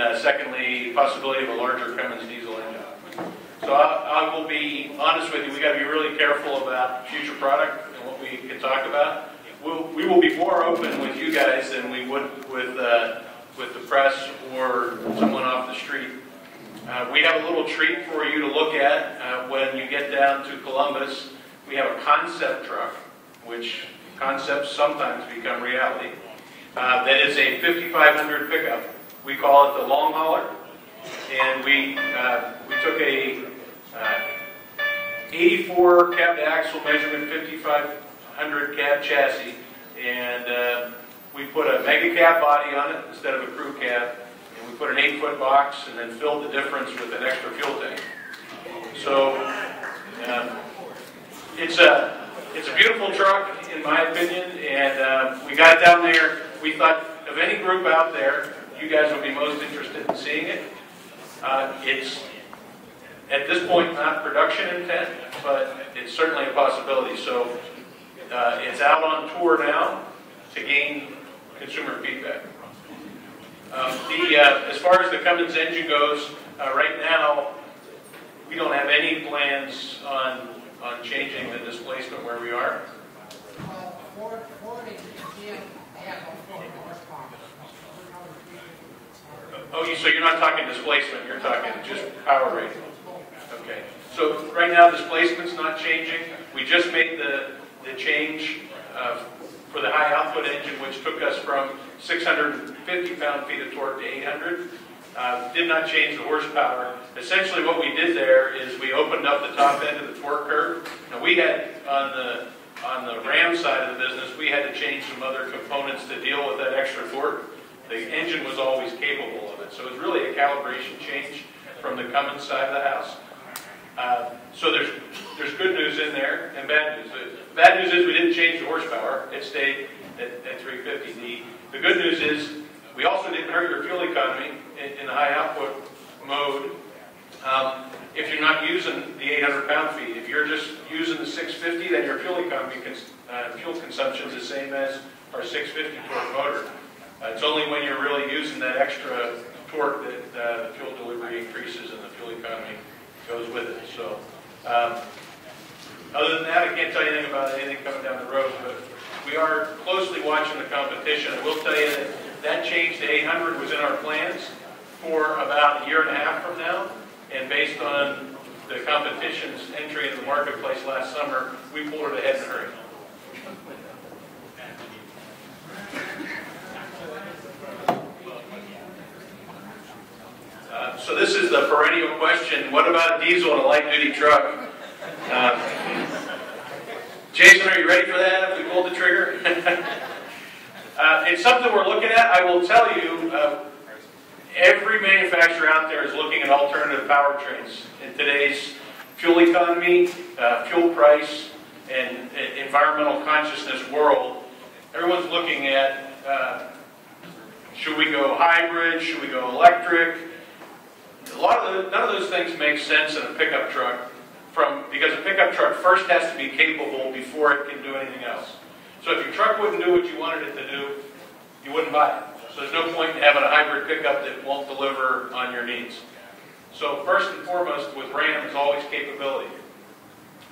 and secondly, possibility of a larger Cummins diesel engine. So I will be honest with you, we got to be really careful about future product and what we can talk about. We will be more open with you guys than we would with the press or someone off the street. We have a little treat for you to look at when you get down to Columbus. We have a concept truck, which concepts sometimes become reality. That is a 5500 pickup. We call it the long hauler, and we took a 84 cab to axle measurement 5500 cab chassis, and we put a mega cab body on it instead of a crew cab, and we put an 8-foot box, and then filled the difference with an extra fuel tank. So it's a beautiful truck, in my opinion, and we got it down there. We thought of any group out there, you guys would be most interested in seeing it. It's, at this point, not production intent, but it's certainly a possibility. So it's out on tour now to gain consumer feedback. As far as the Cummins engine goes, right now, we don't have any plans on changing the displacement where we are. Oh, so you're not talking displacement, you're talking just power rating. Okay. So right now displacement's not changing. We just made the change for the high output engine, which took us from 650 pound-feet of torque to 800. Did not change the horsepower. Essentially what we did there is we opened up the top end of the torque curve. Now we had, on the Ram side of the business, we had to change some other components to deal with that extra torque. The engine was always capable of it. So it was really a calibration change from the Cummins side of the house. So there's good news in there and bad news. The bad news is we didn't change the horsepower. It stayed at 350. The good news is we also didn't hurt your fuel economy in the high output mode. If you're not using the 800 pound-feet, if you're just using the 650, then your fuel economy, fuel consumption is the same as our 650 torque motor. It's only when you're really using that extra torque that the fuel delivery increases and the fuel economy goes with it. So, other than that, I can't tell you anything about anything coming down the road, but we are closely watching the competition. I will tell you that change to 800 was in our plans for about a year and a half from now, and based on the competition's entry into the marketplace last summer, we pulled it ahead in a hurry. So this is the perennial question, what about a diesel in a light-duty truck? Jason, are you ready for that if we pull the trigger? It's something we're looking at. I will tell you, every manufacturer out there is looking at alternative powertrains. In today's fuel economy, fuel price, and environmental consciousness world, everyone's looking at, should we go hybrid, should we go electric? None of those things make sense in a pickup truck because a pickup truck first has to be capable before it can do anything else. So if your truck wouldn't do what you wanted it to do, you wouldn't buy it. So there's no point in having a hybrid pickup that won't deliver on your needs. So first and foremost with Ram is always capability.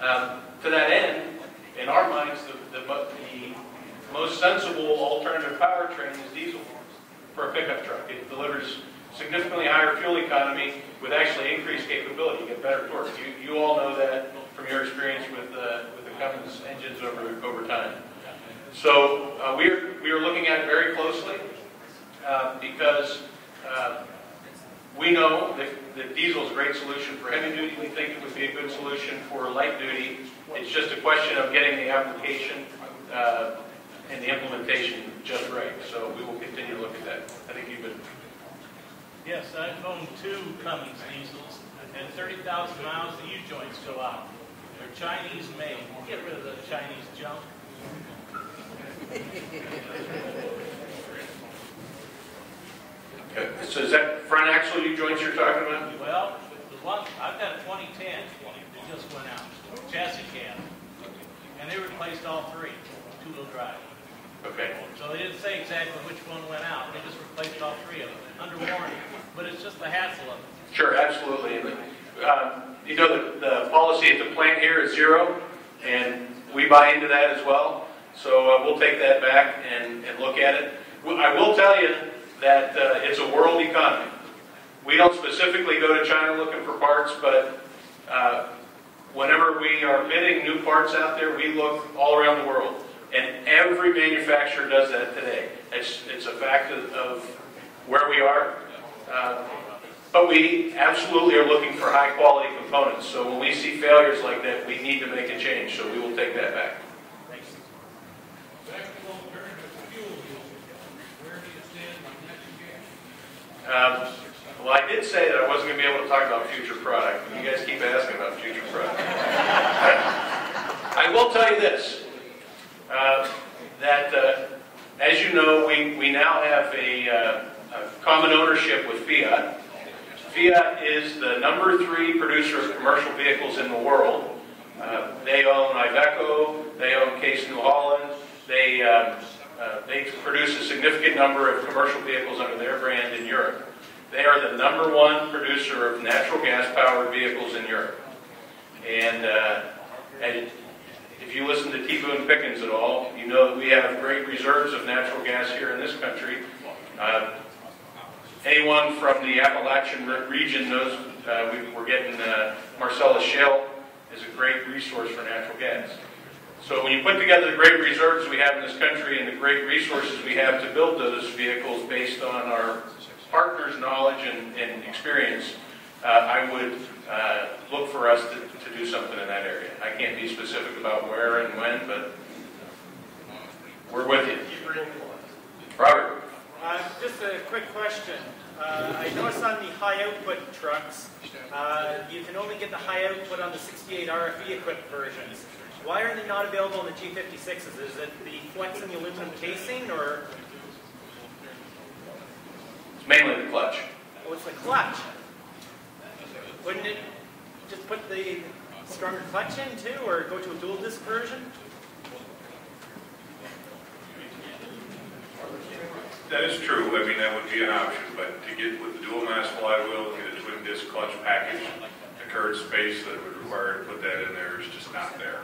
To that end, in our minds, the most sensible alternative powertrain is diesel for a pickup truck. It delivers significantly higher fuel economy with actually increased capability. You get better torque. You all know that from your experience with the Cummins engines over time. So we are looking at it very closely because we know that diesel is a great solution for heavy duty. We think it would be a good solution for light duty. It's just a question of getting the application and the implementation just right. So we will continue to look at that. I think you've been. Yes, I've owned 2 Cummins diesels, and 30,000 miles the U-joints go out. They're Chinese made. Get rid of the Chinese junk. Okay. So is that front axle U-joints you're talking about? Well, the one I've got a 2010 that just went out, chassis cab, and they replaced all 3, 2-wheel drive. Okay. So they didn't say exactly which one went out. They just replaced all 3 of them under warranty. But just the hassle of it? Sure, absolutely. You know, the policy at the plant here is 0, and we buy into that as well. So we'll take that back and look at it. I will tell you that it's a world economy. We don't specifically go to China looking for parts, but whenever we are bidding new parts out there, we look all around the world. And every manufacturer does that today. It's a fact of where we are. But we absolutely are looking for high quality components. So when we see failures like that, we need to make a change. So we will take that back. Thanks. Well, I did say that I wasn't going to be able to talk about future product. You guys keep asking about future product. I will tell you this, that as you know, we now have a common ownership with Fiat. Fiat is the #3 producer of commercial vehicles in the world. They own Iveco, they own Case New Holland, they produce a significant number of commercial vehicles under their brand in Europe. They are the #1 producer of natural gas-powered vehicles in Europe. And if you listen to T. Boone Pickens at all, you know that we have great reserves of natural gas here in this country. Anyone from the Appalachian region knows we're getting Marcellus Shale is a great resource for natural gas. So when you put together the great reserves we have in this country and the great resources we have to build those vehicles based on our partners' knowledge and experience, I would look for us to do something in that area. I can't be specific about where and when, but we're with you. Robert? Just a quick question. I noticed on the high output trucks, you can only get the high output on the 68 RFE equipped versions. Why are they not available in the G56s? Is it the flex in the aluminum casing, or? It's mainly the clutch. Oh, it's the clutch. Wouldn't it just put the stronger clutch in too, or go to a dual disc version? That is true. I mean, that would be an option, but to get with the dual mass flywheel, get a twin disc clutch package, the current space that would require to put that in there is just not there.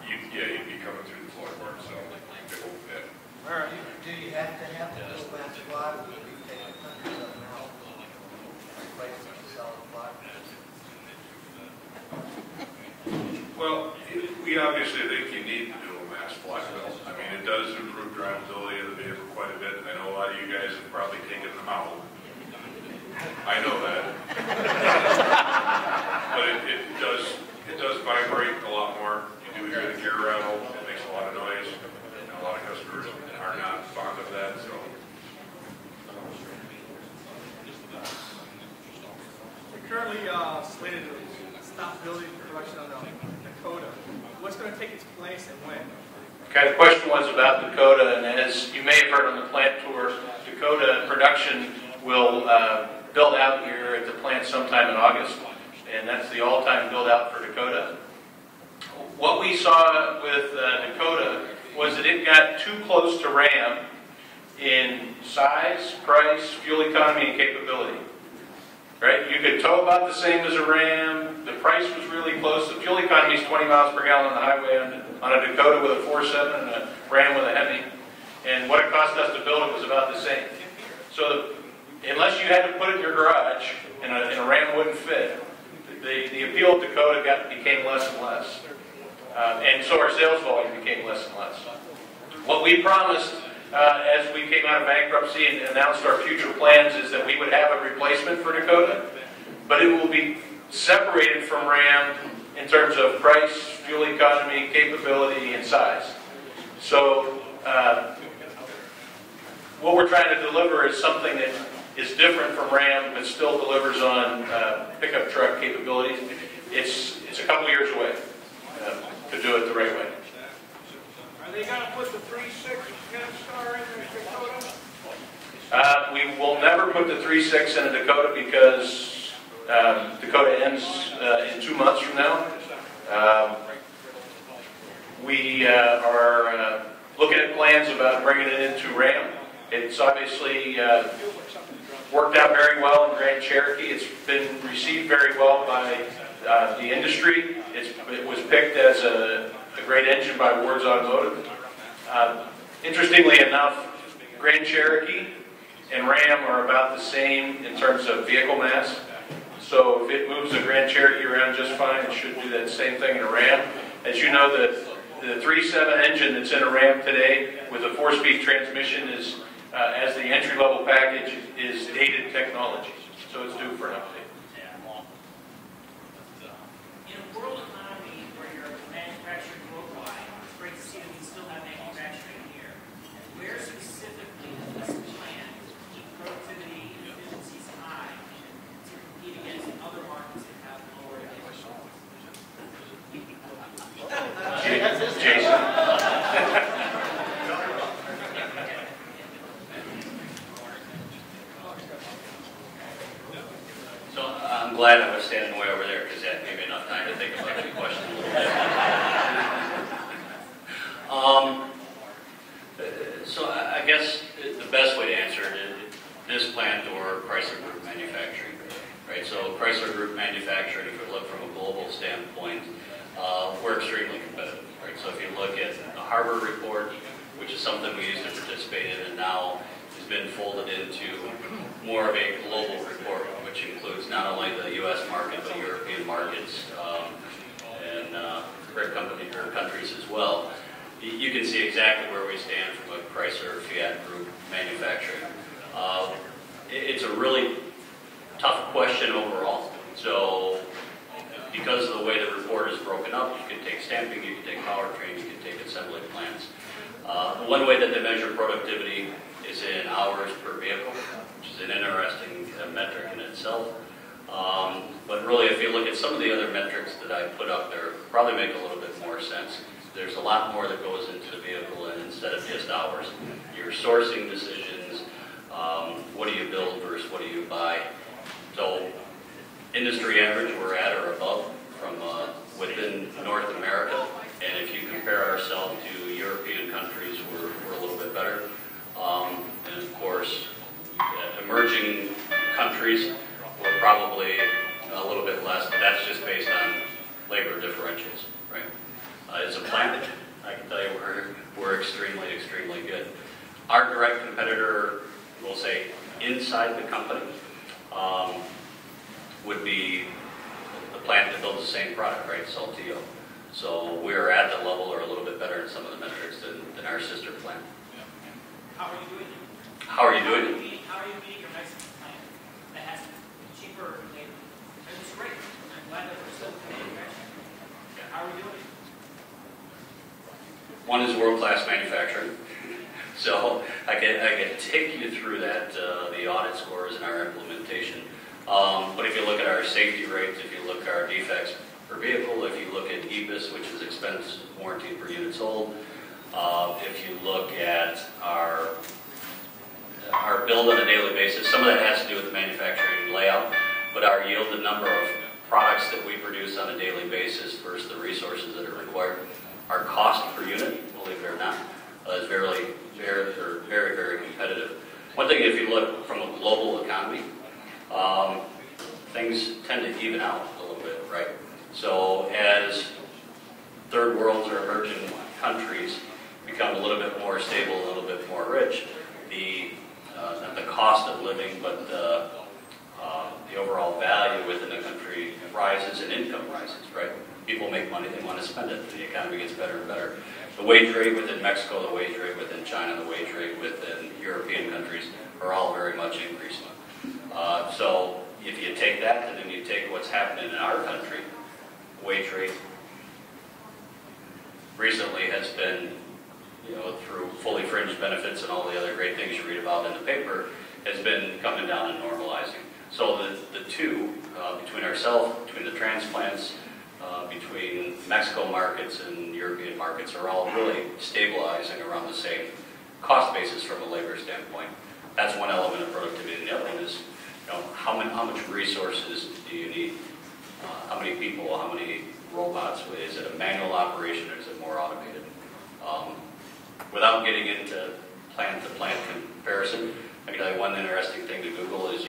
You'd be coming through the floorboard, so it won't fit. All right. Do you have to have the dual mass flywheel? Or you take hundreds of them out, replace them with solid flywheel? Well, we obviously think you need the dual mass flywheel. I mean, it does improve drivability of the vehicle quite a bit, and I know a lot of you guys have probably taken them out. I know that. But it does vibrate a lot more. You do hear the gear rattle. It makes a lot of noise. And a lot of customers are not fond of that. So We're currently slated to stop building production on the Dakota. What's going to take its place and when? Okay, the question was about Dakota, and as you may have heard on the plant tour, Dakota production will build out here at the plant sometime in August, and that's the all-time build-out for Dakota. What we saw with Dakota was that it got too close to Ram in size, price, fuel economy, and capability. Right? You could tow about the same as a Ram. The price was really close. The fuel economy is 20 miles per gallon on the highway on a Dakota with a 4.7 and a Ram with a Hemi. And what it cost us to build it was about the same. So unless you had to put it in your garage and a Ram wouldn't fit, the appeal of Dakota became less and less. And so our sales volume became less and less. What we promised as we came out of bankruptcy and announced our future plans is that we would have a replacement for Dakota, but it will be separated from Ram in terms of price, fuel economy, capability, and size. So what we're trying to deliver is something that is different from Ram, but still delivers on pickup truck capabilities. It's a couple years away to do it the right way. Are they going to put the 3.6 Star in the Dakota? We will never put the 3.6 in a Dakota because Dakota ends in 2 months from now. We are looking at plans about bringing it into Ram. It's obviously worked out out very well in Grand Cherokee. It's been received very well by the industry. It was picked as a great engine by Ward's Automotive. Interestingly enough, Grand Cherokee and Ram are about the same in terms of vehicle mass. So if it moves a Grand Cherokee around just fine, it should do that same thing in a Ram. As you know, the 3.7 engine that's in a Ram today with a 4-speed transmission is, as the entry-level package, is dated technology. So it's due for an update. In a world economy where you're manufacturing worldwide, it's great to see that we still have manufacturing here. Where specifically does this plan keep productivity and efficiencies high to compete against other markets that have lower emissions? Jason. So I'm glad I was standing way over there because that gave me enough time to think about your question a little bit. So I guess the best way to answer it is this plant or Chrysler Group Manufacturing, right? So Chrysler Group Manufacturing, if you look from a global standpoint, we're extremely competitive, right? So if you look at the Harbor Report, which is something we used to participate in and now has been folded into more of a global report, which includes not only the U.S. market, but European markets and countries as well. You can see exactly where we stand from a Chrysler Fiat Group Manufacturing. It's a really tough question overall. So because of the way the report is broken up, you can take stamping, you can take powertrain, you can take assembly plants. The one way that they measure productivity is in hours per vehicle, which is an interesting metric in itself. But really, if you look at some of the other metrics that I put up there, probably make a little bit more sense. There's a lot more that goes into the vehicle and instead of just hours. Your sourcing decisions, what do you build versus what do you buy. So industry average, we're at or above from within North America. And if you compare ourselves to European countries, we're a little bit better. And of course, emerging countries, we're probably a little bit less, but that's just based on labor differentials, right? As a plant, I can tell you we're extremely, extremely good. Our direct competitor, we'll say inside the company, would be the plant that builds the same product, right, Saltillo. So we're at the level or a little bit better in some of the metrics than our sister plant. How are you doing it? How are you doing it? How are you beating your Mexican plant that has cheaper labor? It's great. I'm glad that we're still manufacturing. How are we doing it? One is world-class manufacturing. So I can take you through that, the audit scores and our implementation. But if you look at our safety rates, if you look at our defects per vehicle, if you look at EBIS, which is expense warranty per unit sold, if you look at our build on a daily basis, some of that has to do with the manufacturing layout, but our yield, the number of products that we produce on a daily basis versus the resources that are required, our cost per unit, believe it or not, is very, very competitive. One thing, if you look from a global economy, things tend to even out a little bit, right? So as third worlds or emerging countries become a little bit more stable, a little bit more rich, not the cost of living, but the overall value within the country rises and income rises, right? People make money, they want to spend it, the economy gets better and better. The wage rate within Mexico, the wage rate within China, the wage rate within European countries are all very much increasing. So if you take that and then you take what's happening in our country, wage rate recently has been, through fully fringed benefits and all the other great things you read about in the paper, has been coming down and normalizing. So the two, between ourselves, between the transplants, between Mexico markets and European markets are all really stabilizing around the same cost basis from a labor standpoint. That's one element of productivity. And the other one is, how much resources do you need? How many people, how many robots? Is it a manual operation or is it more automated? Without getting into plant-to-plant comparison, I can tell you one interesting thing to Google is